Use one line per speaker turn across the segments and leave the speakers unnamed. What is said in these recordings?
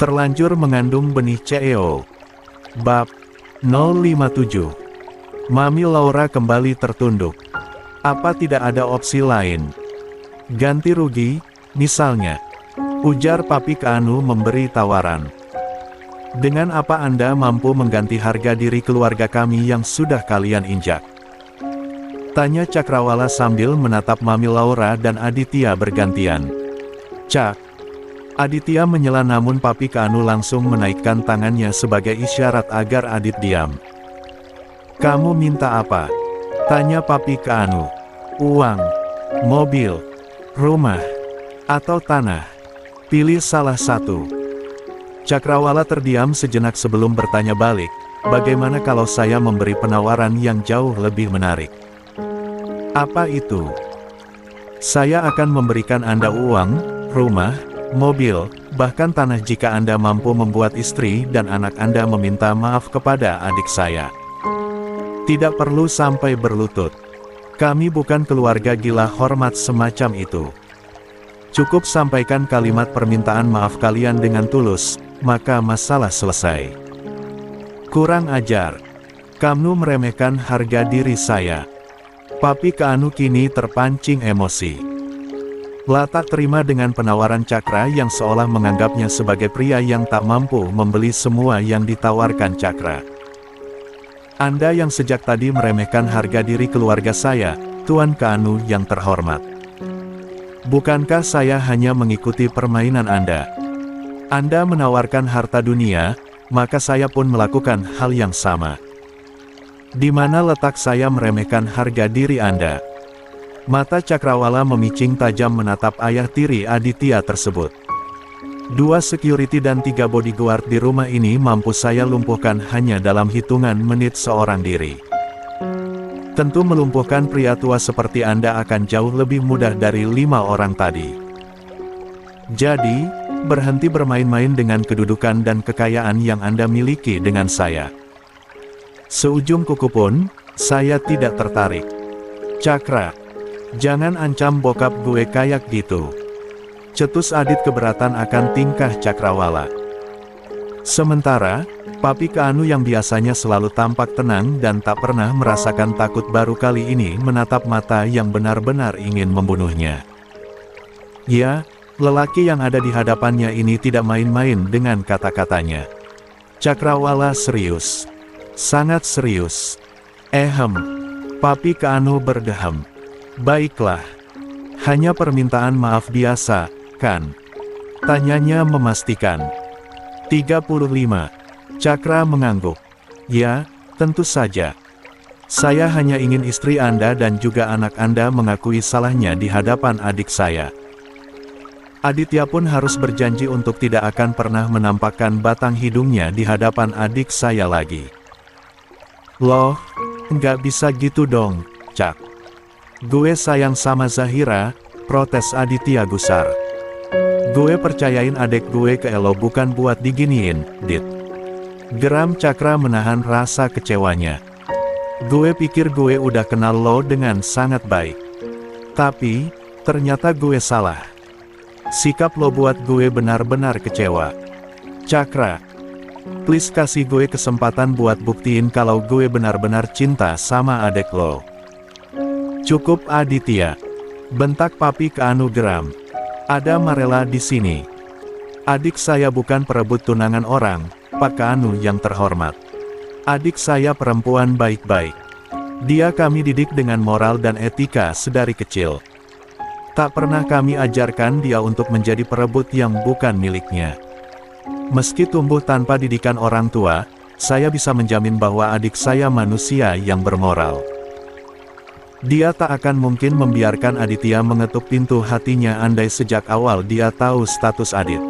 Terlanjur mengandung benih CEO. Bab 057. Mami Laura kembali tertunduk. Apa tidak ada opsi lain? Ganti rugi, misalnya. Ujar Papi Kaanu memberi tawaran. Dengan apa Anda mampu mengganti harga diri keluarga kami yang sudah kalian injak? Tanya Cakrawala sambil menatap Mami Laura dan Aditya bergantian. Cak. Aditya menyela namun Papi Kaanu langsung menaikkan tangannya sebagai isyarat agar Adit diam. Kamu minta apa? Tanya Papi Kaanu. Uang, mobil, rumah, atau tanah? Pilih salah satu. Cakrawala terdiam sejenak sebelum bertanya balik, bagaimana kalau saya memberi penawaran yang jauh lebih menarik? Apa itu? Saya akan memberikan Anda uang, rumah, mobil, bahkan tanah jika Anda mampu membuat istri dan anak Anda meminta maaf kepada adik saya. Tidak perlu sampai berlutut. Kami bukan keluarga gila hormat semacam itu. Cukup sampaikan kalimat permintaan maaf kalian dengan tulus, maka masalah selesai. Kurang ajar. Kamu meremehkan harga diri saya. Papi Kaanu kini terpancing emosi. Tak terima dengan penawaran Cakra yang seolah menganggapnya sebagai pria yang tak mampu membeli semua yang ditawarkan Cakra. Anda yang sejak tadi meremehkan harga diri keluarga saya, Tuan Kaanu yang terhormat. Bukankah saya hanya mengikuti permainan Anda? Anda menawarkan harta dunia, maka saya pun melakukan hal yang sama. Di mana letak saya meremehkan harga diri Anda? Mata Cakrawala memicing tajam menatap ayah tiri Aditya tersebut. 2 security dan 3 bodyguard di rumah ini mampu saya lumpuhkan hanya dalam hitungan menit seorang diri. Tentu melumpuhkan pria tua seperti Anda akan jauh lebih mudah dari 5 orang tadi. Jadi, berhenti bermain-main dengan kedudukan dan kekayaan yang Anda miliki dengan saya. Seujung kuku pun, saya tidak tertarik. Cakra. Jangan ancam bokap gue kayak gitu. Cetus Adit keberatan akan tingkah Cakrawala. Sementara, Papi Kaanu yang biasanya selalu tampak tenang dan tak pernah merasakan takut baru kali ini menatap mata yang benar-benar ingin membunuhnya. Ya, lelaki yang ada di hadapannya ini tidak main-main dengan kata-katanya. Cakrawala serius. Sangat serius. Papi Kaanu berdeham. Baiklah. Hanya permintaan maaf biasa, kan? Tanyanya memastikan. 35. Cakra mengangguk. Ya, tentu saja. Saya hanya ingin istri Anda dan juga anak Anda mengakui salahnya di hadapan adik saya. Aditya pun harus berjanji untuk tidak akan pernah menampakkan batang hidungnya di hadapan adik saya lagi. Loh, nggak bisa gitu dong, Cak. Gue sayang sama Zahira, protes Aditya gusar. Gue percayain adek gue ke Elo bukan buat diginiin, Dit. Geram Cakra menahan rasa kecewanya. Gue pikir gue udah kenal lo dengan sangat baik. Tapi, ternyata gue salah. Sikap lo buat gue benar-benar kecewa. Cakra, please kasih gue kesempatan buat buktiin kalau gue benar-benar cinta sama adek lo. Cukup Aditya. Bentak Papi Kaanu geram. Ada Marela di sini. Adik saya bukan perebut tunangan orang, Pak Kaanu yang terhormat. Adik saya perempuan baik-baik. Dia kami didik dengan moral dan etika sedari kecil. Tak pernah kami ajarkan dia untuk menjadi perebut yang bukan miliknya. Meski tumbuh tanpa didikan orang tua, saya bisa menjamin bahwa adik saya manusia yang bermoral. Dia tak akan mungkin membiarkan Aditya mengetuk pintu hatinya andai sejak awal dia tahu status Adit.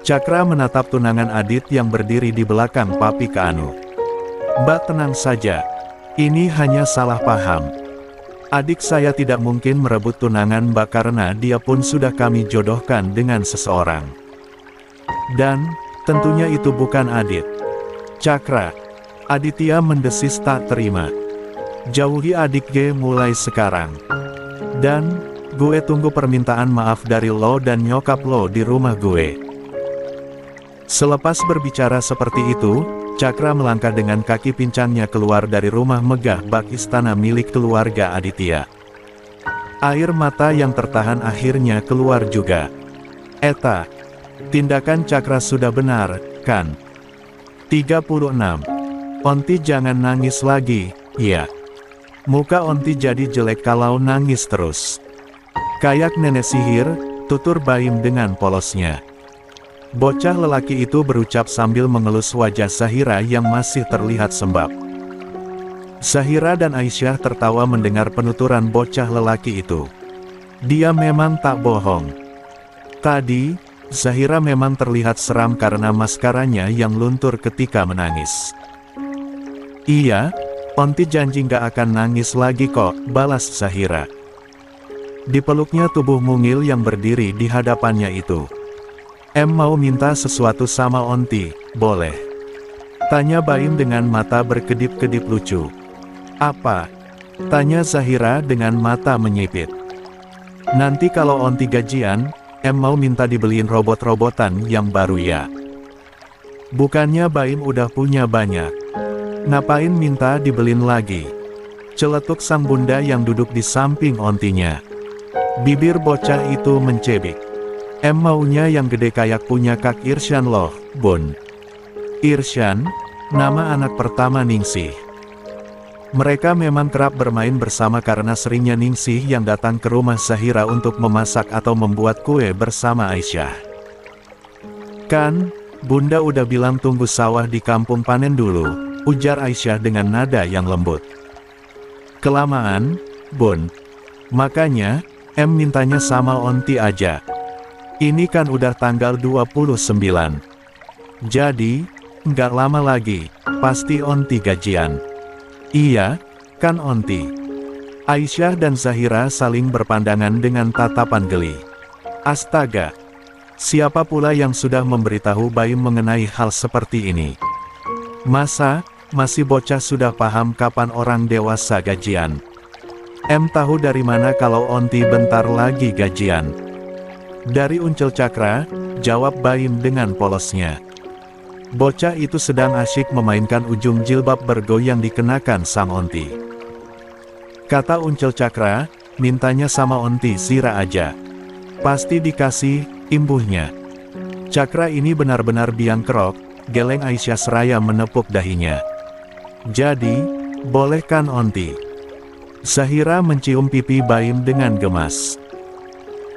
Cakra menatap tunangan Adit yang berdiri di belakang Papi Kaanu. Mbak tenang saja. Ini hanya salah paham. Adik saya tidak mungkin merebut tunangan Mbak karena dia pun sudah kami jodohkan dengan seseorang. Dan, tentunya itu bukan Adit. Cakra. Aditya mendesis tak terima. Jauhi adik gue mulai sekarang. Dan, gue tunggu permintaan maaf dari lo dan nyokap lo di rumah gue. Selepas berbicara seperti itu, Cakra melangkah dengan kaki pincangnya keluar dari rumah megah bak istana milik keluarga Aditya. Air mata yang tertahan akhirnya keluar juga. Eta, tindakan Cakra sudah benar, kan? 36. Onti jangan nangis lagi, ya. Muka Onti jadi jelek kalau nangis terus. Kayak nenek sihir, tutur Baim dengan polosnya. Bocah lelaki itu berucap sambil mengelus wajah Zahira yang masih terlihat sembab. Zahira dan Aisyah tertawa mendengar penuturan bocah lelaki itu. Dia memang tak bohong. Tadi, Zahira memang terlihat seram karena maskaranya yang luntur ketika menangis. Iya, Onti janji gak akan nangis lagi kok, balas Zahira. Dipeluknya tubuh mungil yang berdiri di hadapannya itu. Mau minta sesuatu sama Onti, boleh? Tanya Baim dengan mata berkedip-kedip lucu. Apa? Tanya Zahira dengan mata menyipit. Nanti kalau Onti gajian, mau minta dibeliin robot-robotan yang baru ya. Bukannya Baim udah punya banyak. Ngapain minta dibeliin lagi? Celetuk sang bunda yang duduk di samping Ontinya. Bibir bocah itu mencebik. Maunya yang gede kayak punya Kak Irsyan loh, Bun. Irsyan, nama anak pertama Ningsih. Mereka memang kerap bermain bersama karena seringnya Ningsih yang datang ke rumah Zahira untuk memasak atau membuat kue bersama Aisyah. Kan, Bunda udah bilang tunggu sawah di kampung panen dulu, ujar Aisyah dengan nada yang lembut. Kelamaan, Bun. Makanya, mintanya sama Onti aja. Ini kan udah tanggal 29. Jadi, nggak lama lagi, pasti Onti gajian. Iya, kan Onti. Aisyah dan Zahira saling berpandangan dengan tatapan geli. Astaga! Siapa pula yang sudah memberitahu Baim mengenai hal seperti ini? Masa, masih bocah sudah paham kapan orang dewasa gajian? Tahu dari mana kalau Onti bentar lagi gajian? Dari Uncil Cakra, jawab Baim dengan polosnya. Bocah itu sedang asyik memainkan ujung jilbab bergo yang dikenakan sang Onti. Kata Uncil Cakra, mintanya sama Onti Zira aja. Pasti dikasih, imbuhnya. Cakra ini benar-benar biang kerok, geleng Aisyah seraya menepuk dahinya. Jadi, boleh kan Onti? Zahira mencium pipi Baim dengan gemas.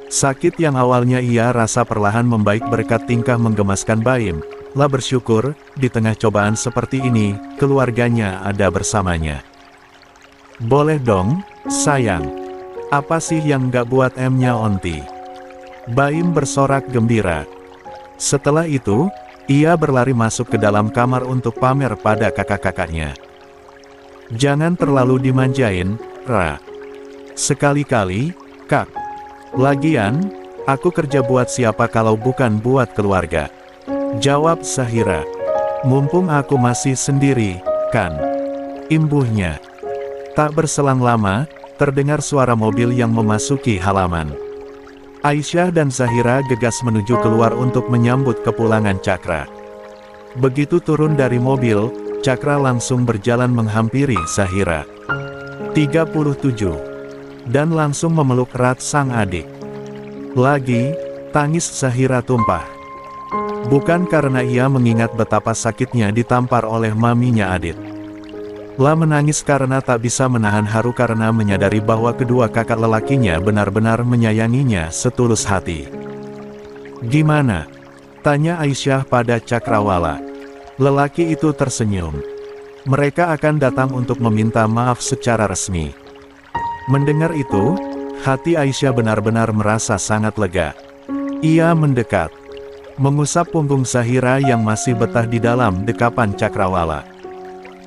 Sakit yang awalnya ia rasa perlahan membaik berkat tingkah menggemaskan Baim. Lah bersyukur, di tengah cobaan seperti ini, keluarganya ada bersamanya. Boleh dong, sayang. Apa sih yang gak buat M-nya Onti? Baim bersorak gembira. Setelah itu, ia berlari masuk ke dalam kamar untuk pamer pada kakak-kakaknya. Jangan terlalu dimanjain, Ra. Sekali-kali, Kak. Lagian, aku kerja buat siapa kalau bukan buat keluarga? Jawab Zahira. Mumpung aku masih sendiri, kan? Imbuhnya. Tak berselang lama, terdengar suara mobil yang memasuki halaman. Aisyah dan Zahira gegas menuju keluar untuk menyambut kepulangan Cakra. Begitu turun dari mobil, Cakra langsung berjalan menghampiri Zahira. 37. Dan langsung memeluk erat sang adik. Lagi, tangis Zahira tumpah. Bukan karena ia mengingat betapa sakitnya ditampar oleh maminya Adit. Lah menangis karena tak bisa menahan haru karena menyadari bahwa kedua kakak lelakinya benar-benar menyayanginya setulus hati. Gimana? Tanya Aisyah pada Cakrawala. Lelaki itu tersenyum. Mereka akan datang untuk meminta maaf secara resmi. Mendengar itu, hati Aisyah benar-benar merasa sangat lega. Ia mendekat, mengusap punggung Zahira yang masih betah di dalam dekapan Cakrawala.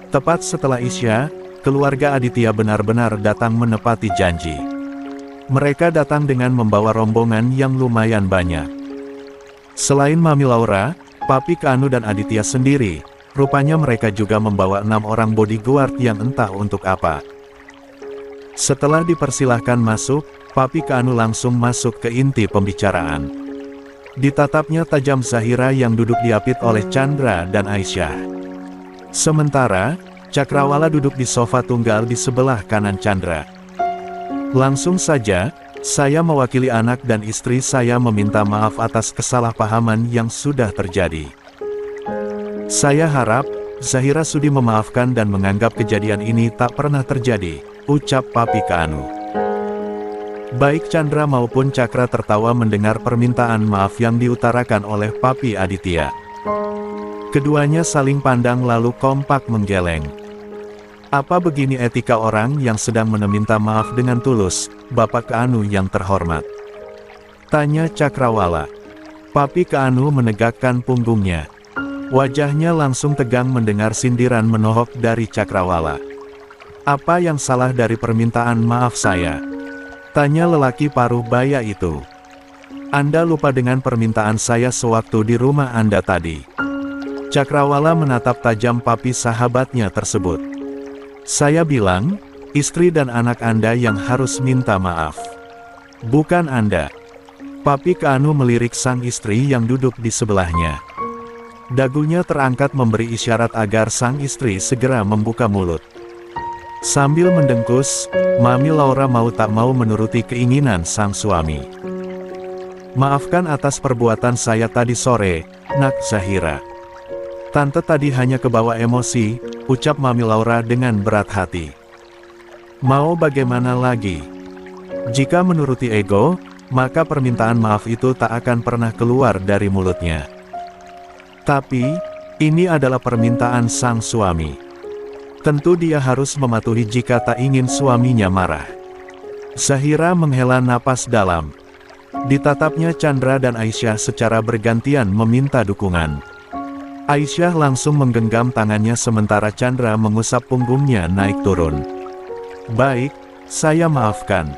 Tepat setelah Isya, keluarga Aditya benar-benar datang menepati janji. Mereka datang dengan membawa rombongan yang lumayan banyak. Selain Mami Laura, Papi Kanu dan Aditya sendiri, rupanya mereka juga membawa 6 orang bodyguard yang entah untuk apa. Setelah dipersilahkan masuk, Papi Kanu langsung masuk ke inti pembicaraan. Ditatapnya tajam Zahira yang duduk diapit oleh Chandra dan Aisyah. Sementara, Cakrawala duduk di sofa tunggal di sebelah kanan Chandra. Langsung saja, saya mewakili anak dan istri saya meminta maaf atas kesalahpahaman yang sudah terjadi. Saya harap, Zahira sudi memaafkan dan menganggap kejadian ini tak pernah terjadi, ucap Papi Kaanu. Baik Chandra maupun Cakra tertawa mendengar permintaan maaf yang diutarakan oleh Papi Aditya. Keduanya saling pandang lalu kompak menggeleng. Apa begini etika orang yang sedang meminta maaf dengan tulus, Bapak Kaanu yang terhormat? Tanya Cakrawala. Papi Kaanu menegakkan punggungnya. Wajahnya langsung tegang mendengar sindiran menohok dari Cakrawala. Apa yang salah dari permintaan maaf saya? Tanya lelaki paruh baya itu. Anda lupa dengan permintaan saya sewaktu di rumah Anda tadi. Cakrawala menatap tajam Papi sahabatnya tersebut. Saya bilang, istri dan anak Anda yang harus minta maaf. Bukan Anda. Papi Kaanu melirik sang istri yang duduk di sebelahnya. Dagunya terangkat memberi isyarat agar sang istri segera membuka mulut. Sambil mendengkus, Mami Laura mau tak mau menuruti keinginan sang suami. Maafkan atas perbuatan saya tadi sore, Nak Zahira. Tante tadi hanya kebawa emosi, ucap Mami Laura dengan berat hati. Mau bagaimana lagi? Jika menuruti ego, maka permintaan maaf itu tak akan pernah keluar dari mulutnya. Tapi, ini adalah permintaan sang suami. Tentu dia harus mematuhi jika tak ingin suaminya marah. Zahira menghela napas dalam. Ditatapnya Chandra dan Aisyah secara bergantian meminta dukungan. Aisyah langsung menggenggam tangannya sementara Chandra mengusap punggungnya naik turun. Baik, saya maafkan.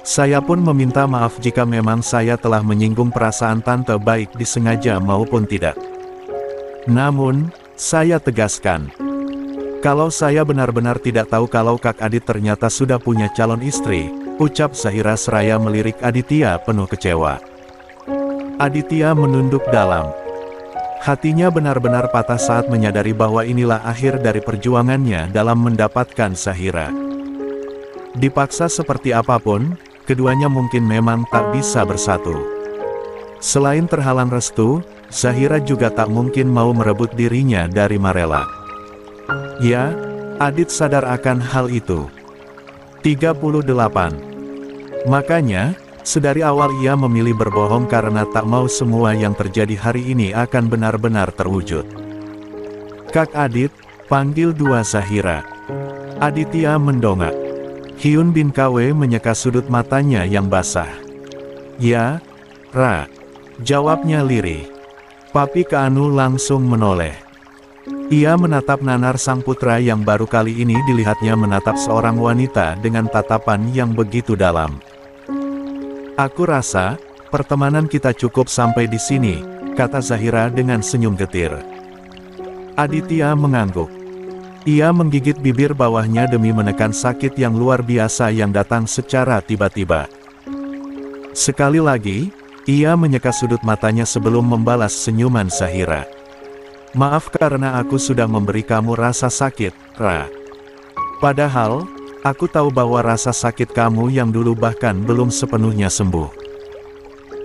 Saya pun meminta maaf jika memang saya telah menyinggung perasaan tante baik disengaja maupun tidak. Namun, saya tegaskan. Kalau saya benar-benar tidak tahu kalau Kak Adit ternyata sudah punya calon istri, ucap Zahira seraya melirik Aditya penuh kecewa. Aditya menunduk dalam. Hatinya benar-benar patah saat menyadari bahwa inilah akhir dari perjuangannya dalam mendapatkan Zahira. Dipaksa seperti apapun, keduanya mungkin memang tak bisa bersatu. Selain terhalang restu, Zahira juga tak mungkin mau merebut dirinya dari Marella. Ya, Adit sadar akan hal itu. 38. Makanya, sedari awal ia memilih berbohong karena tak mau semua yang terjadi hari ini akan benar-benar terwujud. Kak Adit, panggil dua Zahira. Aditya mendongak. Hyun bin Kw menyeka sudut matanya yang basah. Ya, Ra. Jawabnya lirih. Papi Kaanu langsung menoleh. Ia menatap nanar sang putra yang baru kali ini dilihatnya menatap seorang wanita dengan tatapan yang begitu dalam. Aku rasa, pertemanan kita cukup sampai di sini, kata Zahira dengan senyum getir. Aditya mengangguk. Ia menggigit bibir bawahnya demi menekan sakit yang luar biasa yang datang secara tiba-tiba. Sekali lagi, ia menyeka sudut matanya sebelum membalas senyuman Zahira. Maaf karena aku sudah memberi kamu rasa sakit, Ra. Padahal, aku tahu bahwa rasa sakit kamu yang dulu bahkan belum sepenuhnya sembuh.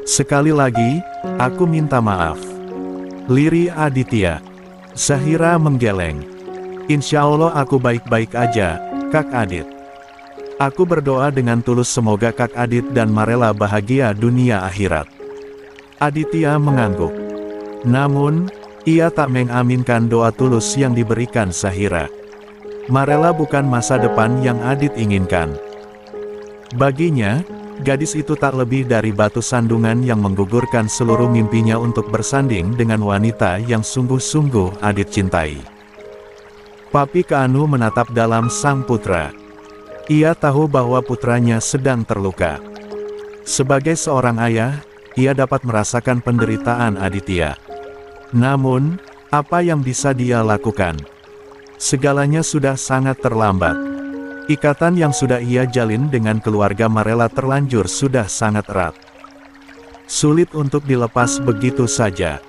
Sekali lagi, aku minta maaf. Lirih Aditya. Zahira menggeleng. Insya Allah aku baik-baik aja, Kak Adit. Aku berdoa dengan tulus semoga Kak Adit dan Marella bahagia dunia akhirat. Aditya mengangguk. Namun, ia tak mengaminkan doa tulus yang diberikan Zahira. Marella bukan masa depan yang Adit inginkan. Baginya, gadis itu tak lebih dari batu sandungan yang menggugurkan seluruh mimpinya untuk bersanding dengan wanita yang sungguh-sungguh Adit cintai. Papi Kaanu menatap dalam sang putra. Ia tahu bahwa putranya sedang terluka. Sebagai seorang ayah, ia dapat merasakan penderitaan Aditya. Namun, apa yang bisa dia lakukan? Segalanya sudah sangat terlambat. Ikatan yang sudah ia jalin dengan keluarga Marella terlanjur sudah sangat erat. Sulit untuk dilepas begitu saja.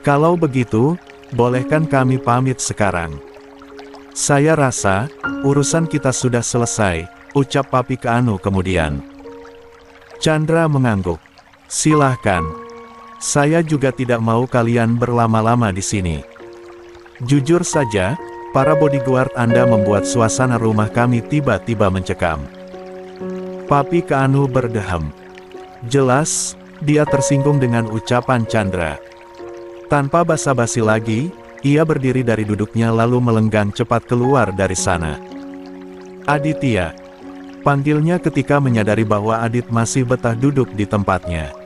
Kalau begitu, bolehkan kami pamit sekarang? Saya rasa, urusan kita sudah selesai, ucap Papi ke Anu kemudian. Chandra mengangguk. Silahkan. Saya juga tidak mau kalian berlama-lama di sini. Jujur saja, para bodyguard Anda membuat suasana rumah kami tiba-tiba mencekam. Papi ke Anu berdeham. Jelas, dia tersinggung dengan ucapan Chandra. Tanpa basa-basi lagi, ia berdiri dari duduknya lalu melenggang cepat keluar dari sana. Aditya. Panggilnya ketika menyadari bahwa Adit masih betah duduk di tempatnya.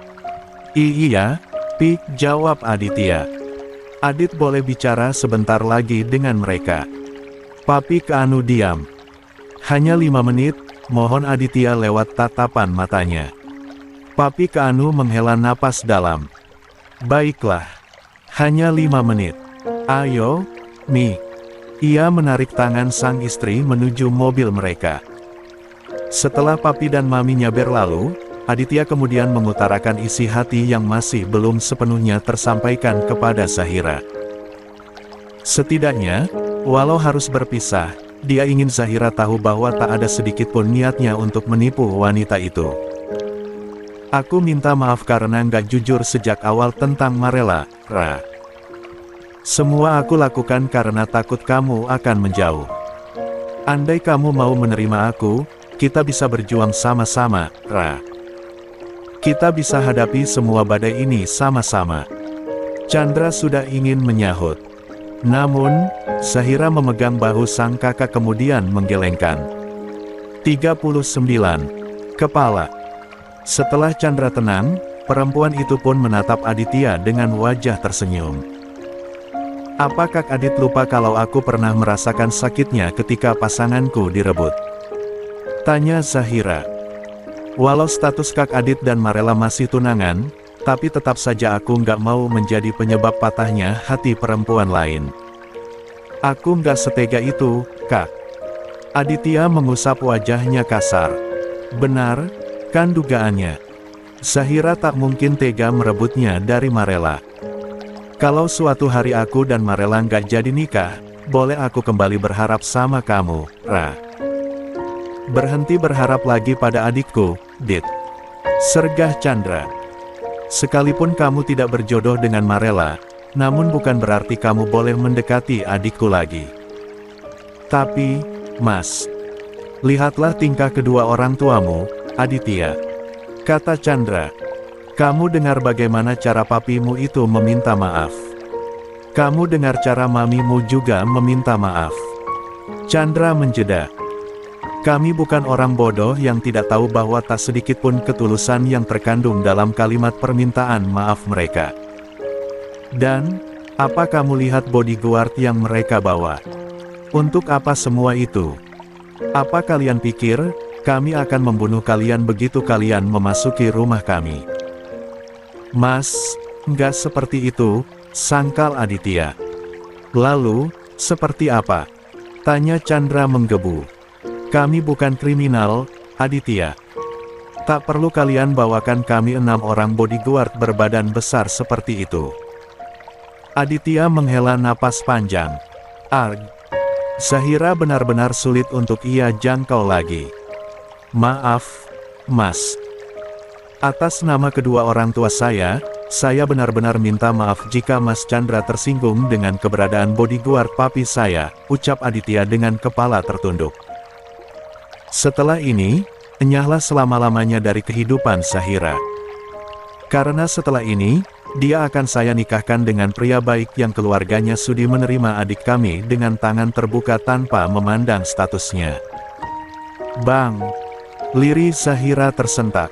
Iya, Pi, jawab Aditya. Adit boleh bicara sebentar lagi dengan mereka. Papi ke Anu diam. Hanya 5 menit, mohon Aditya lewat tatapan matanya. Papi ke Anu menghela napas dalam. Baiklah. Hanya 5 menit. Ayo, Mi. Ia menarik tangan sang istri menuju mobil mereka. Setelah Papi dan Mami nyaber lalu, Aditya kemudian mengutarakan isi hati yang masih belum sepenuhnya tersampaikan kepada Zahira. Setidaknya, walau harus berpisah, dia ingin Zahira tahu bahwa tak ada sedikit pun niatnya untuk menipu wanita itu. Aku minta maaf karena nggak jujur sejak awal tentang Marella, Ra. Semua aku lakukan karena takut kamu akan menjauh. Andai kamu mau menerima aku, kita bisa berjuang sama-sama, Ra. Kita bisa hadapi semua badai ini sama-sama. Chandra sudah ingin menyahut. Namun, Zahira memegang bahu sang kakak kemudian menggelengkan. 39. Kepala. Setelah Chandra tenang, perempuan itu pun menatap Aditya dengan wajah tersenyum. Apa Kak Adit lupa kalau aku pernah merasakan sakitnya ketika pasanganku direbut? Tanya Zahira. Walau status Kak Adit dan Marella masih tunangan, tapi tetap saja aku nggak mau menjadi penyebab patahnya hati perempuan lain. Aku nggak setega itu, Kak. Aditya mengusap wajahnya kasar. Benar, kan dugaannya. Zahira tak mungkin tega merebutnya dari Marella. Kalau suatu hari aku dan Marella nggak jadi nikah, boleh aku kembali berharap sama kamu, Ra. Berhenti berharap lagi pada adikku, Dit. Sergah Chandra. Sekalipun kamu tidak berjodoh dengan Marella, namun bukan berarti kamu boleh mendekati adikku lagi. Tapi, Mas, lihatlah tingkah kedua orang tuamu, Aditya. Kata Chandra. Kamu dengar bagaimana cara papimu itu meminta maaf. Kamu dengar cara mamimu juga meminta maaf. Chandra menjeda. Kami bukan orang bodoh yang tidak tahu bahwa tak sedikit pun ketulusan yang terkandung dalam kalimat permintaan maaf mereka. Dan, apa kamu lihat bodyguard yang mereka bawa? Untuk apa semua itu? Apa kalian pikir, kami akan membunuh kalian begitu kalian memasuki rumah kami? Mas, nggak seperti itu, sangkal Aditya. Lalu, seperti apa? Tanya Chandra menggebu. Kami bukan kriminal, Aditya. Tak perlu kalian bawakan kami 6 orang bodyguard berbadan besar seperti itu. Aditya menghela napas panjang. Arg. Zahira benar-benar sulit untuk ia jangkau lagi. Maaf, Mas. Atas nama kedua orang tua saya benar-benar minta maaf jika Mas Chandra tersinggung dengan keberadaan bodyguard papi saya, ucap Aditya dengan kepala tertunduk. Setelah ini, enyahlah selama-lamanya dari kehidupan Zahira. Karena setelah ini, dia akan saya nikahkan dengan pria baik yang keluarganya sudi menerima adik kami dengan tangan terbuka tanpa memandang statusnya. Bang! Lirih Zahira tersentak.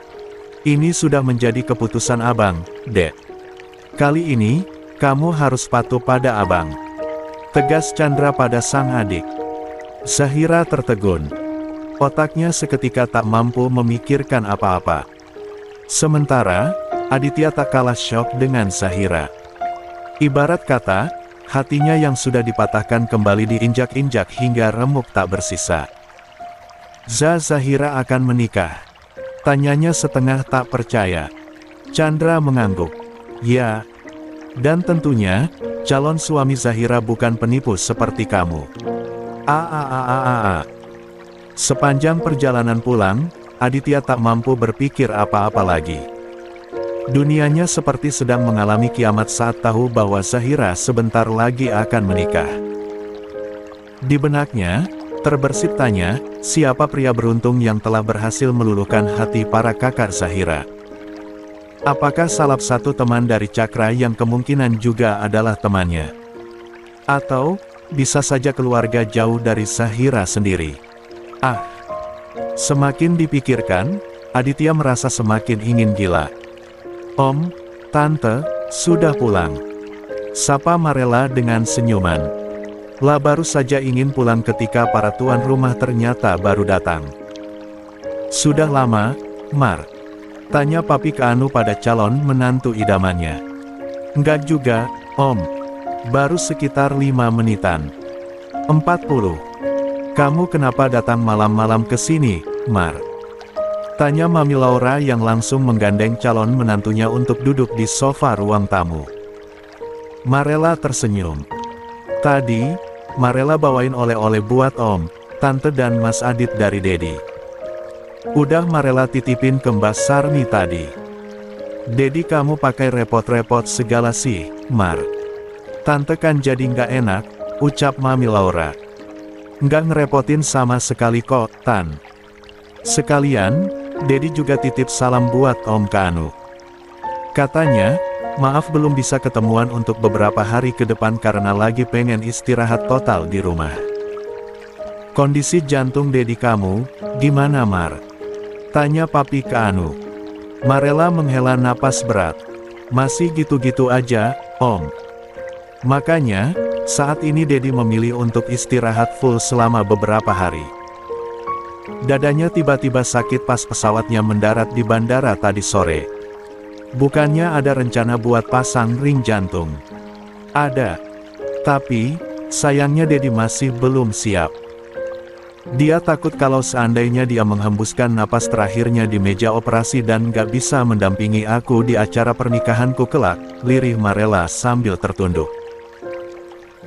Ini sudah menjadi keputusan abang, Dek. Kali ini, kamu harus patuh pada abang. Tegas Chandra pada sang adik. Zahira tertegun. Otaknya seketika tak mampu memikirkan apa-apa. Sementara, Aditya tak kalah syok dengan Zahira. Ibarat kata, hatinya yang sudah dipatahkan kembali diinjak-injak hingga remuk tak bersisa. Zahira akan menikah. Tanyanya setengah tak percaya. Chandra mengangguk. Ya. Dan tentunya, calon suami Zahira bukan penipu seperti kamu. Sepanjang perjalanan pulang, Aditya tak mampu berpikir apa-apa lagi. Dunianya seperti sedang mengalami kiamat saat tahu bahwa Zahira sebentar lagi akan menikah. Di benaknya, terbersit tanya, siapa pria beruntung yang telah berhasil meluluhkan hati para kakak Zahira? Apakah salah satu teman dari Cakra yang kemungkinan juga adalah temannya? Atau, bisa saja keluarga jauh dari Zahira sendiri? Semakin dipikirkan, Aditya merasa semakin ingin gila. Om, Tante, sudah pulang. Sapa Marella dengan senyuman. Lah baru saja ingin pulang ketika para tuan rumah ternyata baru datang. Sudah lama, Mar? Tanya Papi Keanu pada calon menantu idamannya. Enggak juga, Om. Baru sekitar 5 menitan. 40. Kamu kenapa datang malam-malam ke sini, Mar? Tanya Mami Laura yang langsung menggandeng calon menantunya untuk duduk di sofa ruang tamu. Marella tersenyum. Tadi, Marella bawain oleh-oleh buat Om, Tante dan Mas Adit dari Dedi. Udah Marella titipin ke Mbak Sarmi tadi. Dedi kamu pakai repot-repot segala sih, Mar. Tante kan jadi nggak enak, ucap Mami Laura. Nggak ngerepotin sama sekali kok, Tan. Sekalian, Dedi juga titip salam buat Om Keanu. Katanya, maaf belum bisa ketemuan untuk beberapa hari ke depan karena lagi pengen istirahat total di rumah. Kondisi jantung Dedi kamu, gimana Mar? Tanya Papi Keanu. Marella menghela napas berat. Masih gitu-gitu aja, Om. Makanya, saat ini Dedi memilih untuk istirahat full selama beberapa hari. Dadanya tiba-tiba sakit pas pesawatnya mendarat di bandara tadi sore. Bukannya ada rencana buat pasang ring jantung. Ada. Tapi, sayangnya Dedi masih belum siap. Dia takut kalau seandainya dia menghembuskan napas terakhirnya di meja operasi dan gak bisa mendampingi aku di acara pernikahanku kelak, lirih Marella sambil tertunduk.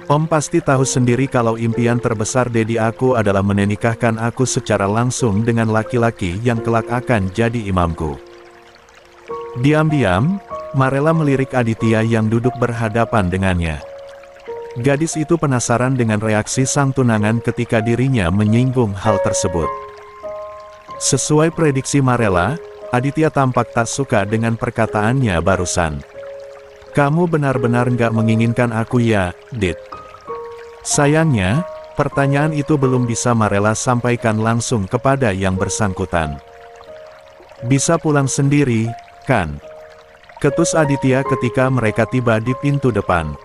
Om pasti tahu sendiri kalau impian terbesar Dedi aku adalah menikahkan aku secara langsung dengan laki-laki yang kelak akan jadi imamku. Diam-diam, Marella melirik Aditya yang duduk berhadapan dengannya. Gadis itu penasaran dengan reaksi sang tunangan ketika dirinya menyinggung hal tersebut. Sesuai prediksi Marella, Aditya tampak tak suka dengan perkataannya barusan. Kamu benar-benar nggak menginginkan aku ya, Dit? Sayangnya, pertanyaan itu belum bisa Marella sampaikan langsung kepada yang bersangkutan. Bisa pulang sendiri, kan? Ketus Aditya ketika mereka tiba di pintu depan.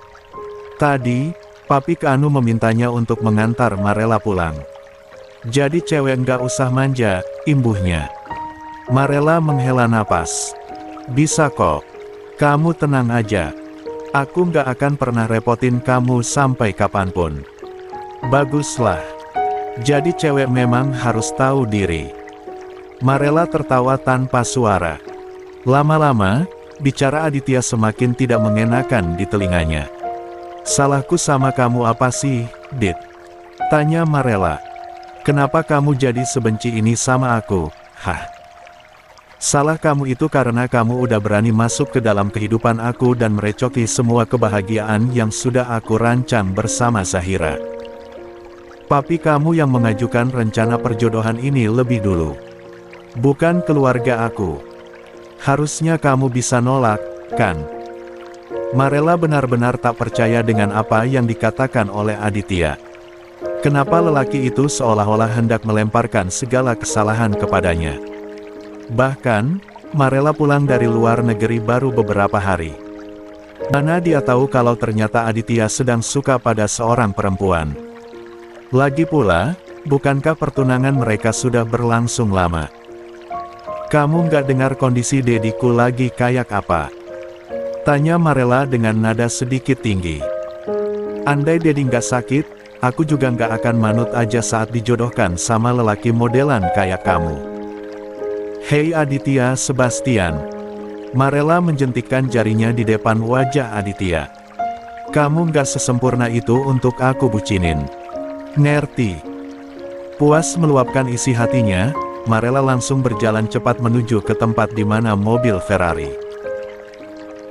Tadi, Papi Keanu memintanya untuk mengantar Marella pulang. Jadi cewek nggak usah manja, imbuhnya. Marella menghela napas. Bisa kok. Kamu tenang aja. Aku nggak akan pernah repotin kamu sampai kapanpun. Baguslah. Jadi cewek memang harus tahu diri. Marella tertawa tanpa suara. Lama-lama, bicara Aditya semakin tidak mengenakan di telinganya. Salahku sama kamu apa sih, Dit? Tanya Marella. Kenapa kamu jadi sebenci ini sama aku, hah? Salah kamu itu karena kamu udah berani masuk ke dalam kehidupan aku dan merecoki semua kebahagiaan yang sudah aku rancang bersama Zahira. Papi kamu yang mengajukan rencana perjodohan ini lebih dulu. Bukan keluarga aku. Harusnya kamu bisa nolak, kan? Marella benar-benar tak percaya dengan apa yang dikatakan oleh Aditya. Kenapa lelaki itu seolah-olah hendak melemparkan segala kesalahan kepadanya. Bahkan, Marella pulang dari luar negeri baru beberapa hari. Mana dia tahu kalau ternyata Aditya sedang suka pada seorang perempuan. Lagi pula, bukankah pertunangan mereka sudah berlangsung lama? Kamu nggak dengar kondisi Dediku lagi kayak apa? Tanya Marella dengan nada sedikit tinggi. Andai Dedi nggak sakit, aku juga nggak akan manut aja saat dijodohkan sama lelaki modelan kayak kamu. Hei Aditya Sebastian. Marella menjentikkan jarinya di depan wajah Aditya. Kamu gak sesempurna itu untuk aku bucinin. Ngerti? Puas meluapkan isi hatinya, Marella langsung berjalan cepat menuju ke tempat di mana mobil Ferrari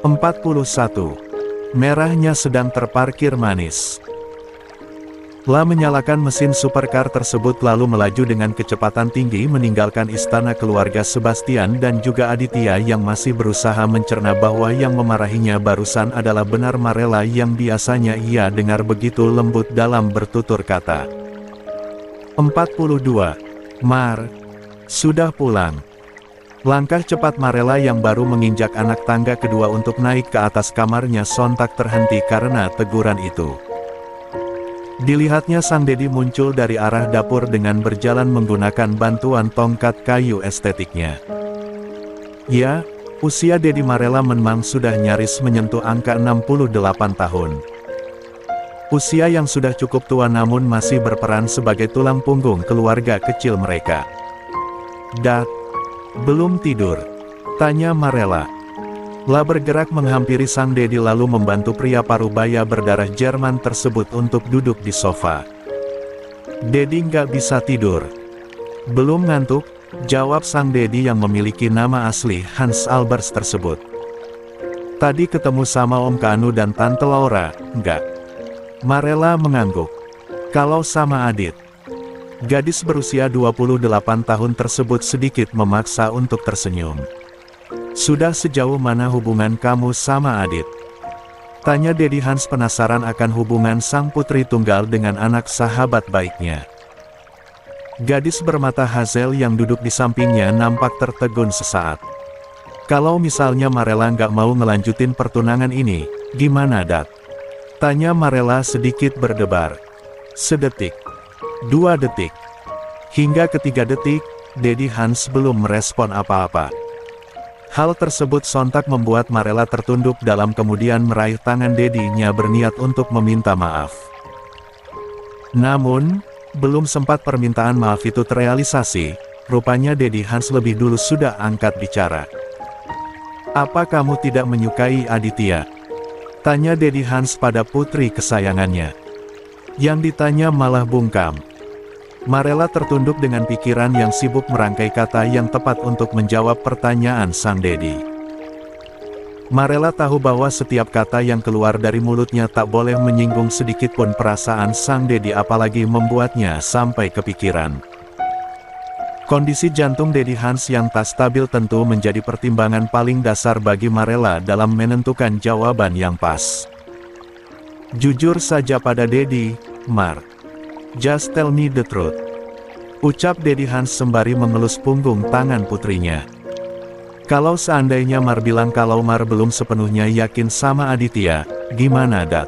41 merahnya sedang terparkir manis. La menyalakan mesin supercar tersebut lalu melaju dengan kecepatan tinggi meninggalkan istana keluarga Sebastian dan juga Aditya yang masih berusaha mencerna bahwa yang memarahinya barusan adalah benar Marella yang biasanya ia dengar begitu lembut dalam bertutur kata. 42. Mar, sudah pulang. Langkah cepat Marella yang baru menginjak anak tangga kedua untuk naik ke atas kamarnya sontak terhenti karena teguran itu. Dilihatnya sang Dedi muncul dari arah dapur dengan berjalan menggunakan bantuan tongkat kayu estetiknya. Ya, usia Dedi Marella memang sudah nyaris menyentuh angka 68 tahun. Usia yang sudah cukup tua namun masih berperan sebagai tulang punggung keluarga kecil mereka. "Dat, belum tidur?" tanya Marella. La bergerak menghampiri sang Dedi lalu membantu pria parubaya berdarah Jerman tersebut untuk duduk di sofa. "Dedi nggak bisa tidur." "Belum ngantuk," jawab sang Dedi yang memiliki nama asli Hans Albers tersebut. "Tadi ketemu sama Om Kanu dan Tante Laura." "Nggak." Marella mengangguk. "Kalau sama Adit." Gadis berusia 28 tahun tersebut sedikit memaksa untuk tersenyum. "Sudah sejauh mana hubungan kamu sama Adit?" tanya Dedi Hans penasaran akan hubungan sang putri tunggal dengan anak sahabat baiknya. Gadis bermata hazel yang duduk di sampingnya nampak tertegun sesaat. "Kalau misalnya Marella nggak mau ngelanjutin pertunangan ini, gimana Dat?" tanya Marella sedikit berdebar. Sedetik, 2 detik, hingga ketiga detik, Dedi Hans belum merespon apa-apa. Hal tersebut sontak membuat Marella tertunduk dalam kemudian meraih tangan Dedinya berniat untuk meminta maaf. Namun, belum sempat permintaan maaf itu terrealisasi, rupanya Dedi Hans lebih dulu sudah angkat bicara. "Apa kamu tidak menyukai Aditya?" tanya Dedi Hans pada putri kesayangannya. Yang ditanya malah bungkam. Marella tertunduk dengan pikiran yang sibuk merangkai kata yang tepat untuk menjawab pertanyaan sang Dedi. Marella tahu bahwa setiap kata yang keluar dari mulutnya tak boleh menyinggung sedikitpun perasaan sang Dedi apalagi membuatnya sampai kepikiran. Kondisi jantung Dedi Hans yang tak stabil tentu menjadi pertimbangan paling dasar bagi Marella dalam menentukan jawaban yang pas. "Jujur saja pada Dedi, Mar. Just tell me the truth," ucap Dedi Hans sembari mengelus punggung tangan putrinya. "Kalau seandainya Mar bilang kalau Mar belum sepenuhnya yakin sama Aditya, gimana Dat?"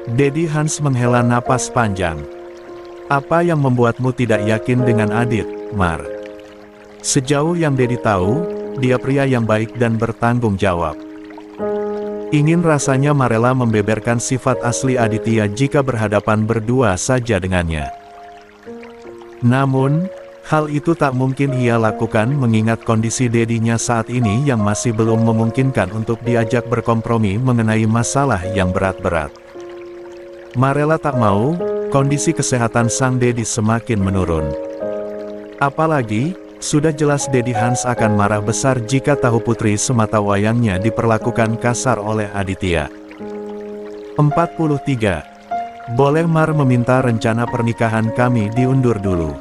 Dedi Hans menghela napas panjang. "Apa yang membuatmu tidak yakin dengan Adit, Mar?" Sejauh yang Dedi tahu, dia pria yang baik dan bertanggung jawab. Ingin rasanya Marella membeberkan sifat asli Aditya jika berhadapan berdua saja dengannya. Namun, hal itu tak mungkin ia lakukan mengingat kondisi Dedinya saat ini yang masih belum memungkinkan untuk diajak berkompromi mengenai masalah yang berat-berat. Marella tak mau kondisi kesehatan sang Dedi semakin menurun. Apalagi, sudah jelas Dedi Hans akan marah besar jika tahu putri semata wayangnya diperlakukan kasar oleh Aditya. 43. Boleh Mar meminta rencana pernikahan kami diundur dulu?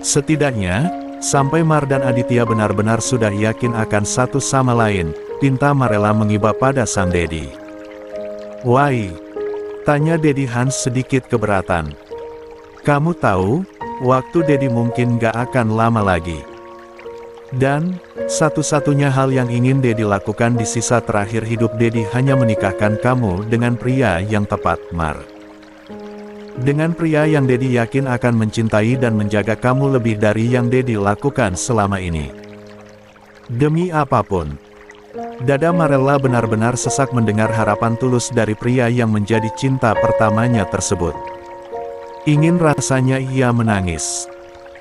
Setidaknya, sampai Mar dan Aditya benar-benar sudah yakin akan satu sama lain, pinta Marella mengiba pada sang Dedi. "Why?" tanya Dedi Hans sedikit keberatan. "Kamu tahu, waktu Dedi mungkin gak akan lama lagi. Dan, satu-satunya hal yang ingin Dedi lakukan di sisa terakhir hidup Dedi hanya menikahkan kamu dengan pria yang tepat, Mar. Dengan pria yang Dedi yakin akan mencintai dan menjaga kamu lebih dari yang Dedi lakukan selama ini." Demi apapun. Dada Marella benar-benar sesak mendengar harapan tulus dari pria yang menjadi cinta pertamanya tersebut. Ingin rasanya ia menangis.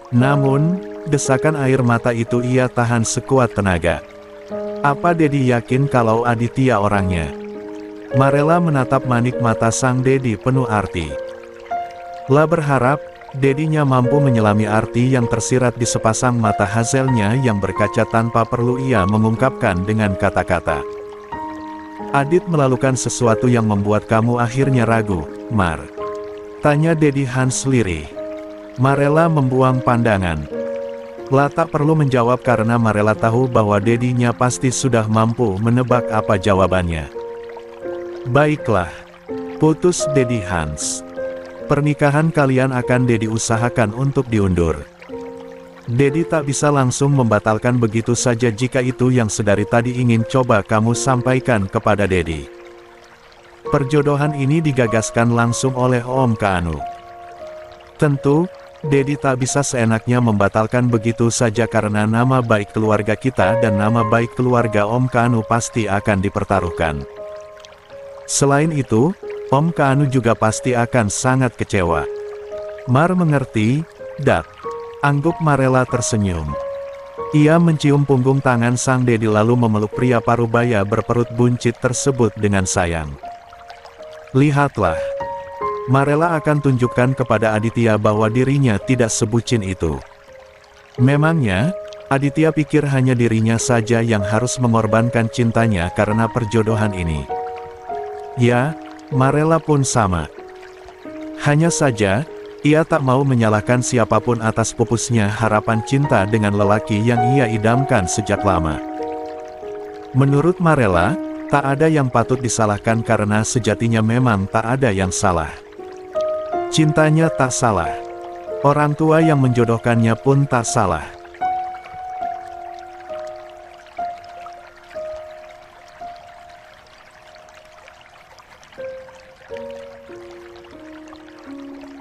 Namun, desakan air mata itu ia tahan sekuat tenaga. Apa Dedi yakin kalau Aditya orangnya? Marella menatap manik mata sang Dedi penuh arti. La berharap, Dedinya mampu menyelami arti yang tersirat di sepasang mata Hazelnya yang berkaca tanpa perlu ia mengungkapkan dengan kata-kata. Adit melakukan sesuatu yang membuat kamu akhirnya ragu, Mar. Tanya Dedi Hans lirih. Marella membuang pandangan. La tak perlu menjawab karena Marella tahu bahwa Dedinya pasti sudah mampu menebak apa jawabannya. Baiklah. Putus Dedi Hans. Pernikahan kalian akan Dedi usahakan untuk diundur. Dedi tak bisa langsung membatalkan begitu saja jika itu yang sedari tadi ingin coba kamu sampaikan kepada Dedi. Perjodohan ini digagaskan langsung oleh Om Kaanu. Tentu, Dedi tak bisa seenaknya membatalkan begitu saja karena nama baik keluarga kita dan nama baik keluarga Om Kaanu pasti akan dipertaruhkan. Selain itu, Om Kaanu juga pasti akan sangat kecewa. Mar mengerti, Dak. Angguk Marella tersenyum. Ia mencium punggung tangan sang Dedi lalu memeluk pria parubaya berperut buncit tersebut dengan sayang. Lihatlah. Marella akan tunjukkan kepada Aditya bahwa dirinya tidak sebucin itu. Memangnya, Aditya pikir hanya dirinya saja yang harus mengorbankan cintanya karena perjodohan ini. Ya, Marella pun sama. Hanya saja, ia tak mau menyalahkan siapapun atas pupusnya harapan cinta dengan lelaki yang ia idamkan sejak lama. Menurut Marella, tak ada yang patut disalahkan karena sejatinya memang tak ada yang salah. Cintanya tak salah. Orang tua yang menjodohkannya pun tak salah.